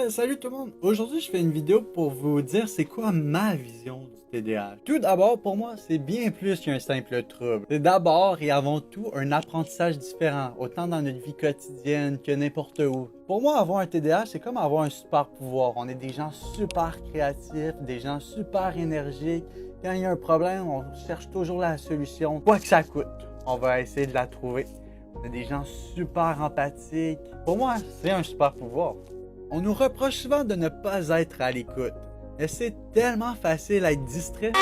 Salut tout le monde! Aujourd'hui, je fais une vidéo pour vous dire c'est quoi ma vision du TDAH. Tout d'abord, pour moi, c'est bien plus qu'un simple trouble. C'est d'abord et avant tout un apprentissage différent, autant dans notre vie quotidienne que n'importe où. Pour moi, avoir un TDAH, c'est comme avoir un super pouvoir. On est des gens super créatifs, des gens super énergiques. Quand il y a un problème, on cherche toujours la solution, quoi que ça coûte. On va essayer de la trouver. On est des gens super empathiques. Pour moi, c'est un super pouvoir. On nous reproche souvent de ne pas être à l'écoute. Mais c'est tellement facile à être distrait.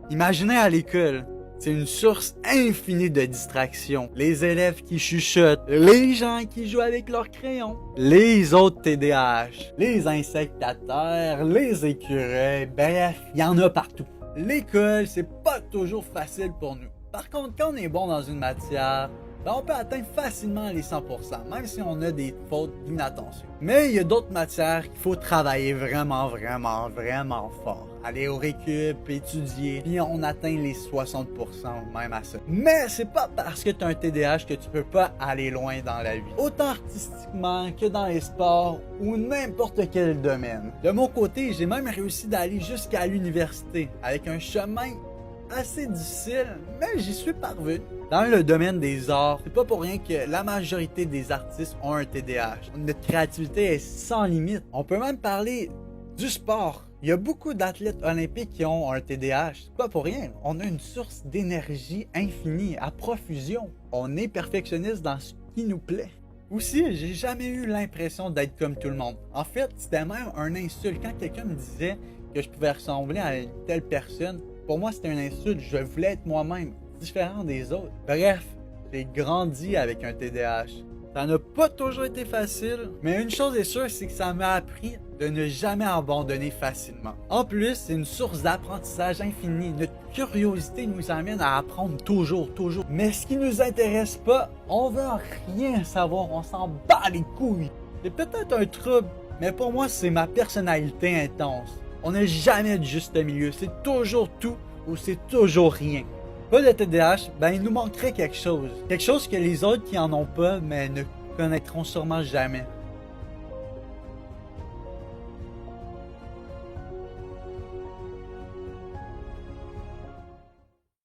Imaginez à l'école, c'est une source infinie de distractions. Les élèves qui chuchotent, les gens qui jouent avec leurs crayons, les autres TDAH, les insectes à terre, les écureuils, bref, il y en a partout. L'école, c'est pas toujours facile pour nous. Par contre, quand on est bon dans une matière, on peut atteindre facilement les 100%, même si on a des fautes d'inattention. Mais il y a d'autres matières qu'il faut travailler vraiment fort. Aller au récup, étudier, puis on atteint les 60% ou même à ça. Mais c'est pas parce que tu as un TDAH que tu peux pas aller loin dans la vie. Autant artistiquement que dans les sports ou n'importe quel domaine. De mon côté, j'ai même réussi d'aller jusqu'à l'université avec un chemin assez difficile, mais j'y suis parvenu. Dans le domaine des arts, c'est pas pour rien que la majorité des artistes ont un TDAH. Notre créativité est sans limite. On peut même parler du sport. Il y a beaucoup d'athlètes olympiques qui ont un TDAH. C'est pas pour rien. On a une source d'énergie infinie, à profusion. On est perfectionniste dans ce qui nous plaît. Aussi, j'ai jamais eu l'impression d'être comme tout le monde. En fait, c'était même un insulte. Quand quelqu'un me disait que je pouvais ressembler à une telle personne, pour moi, c'était une insulte. Je voulais être moi-même, différent des autres. Bref, j'ai grandi avec un TDAH. Ça n'a pas toujours été facile, mais une chose est sûre, c'est que ça m'a appris de ne jamais abandonner facilement. En plus, c'est une source d'apprentissage infini. Notre curiosité nous amène à apprendre toujours. Mais ce qui nous intéresse pas, on veut rien savoir, on s'en bat les couilles. C'est peut-être un trouble, mais pour moi, c'est ma personnalité intense. On n'a jamais de juste milieu, c'est toujours tout ou c'est toujours rien. Pas de TDAH, il nous manquerait quelque chose. Quelque chose que les autres qui en ont pas, mais ne connaîtront sûrement jamais.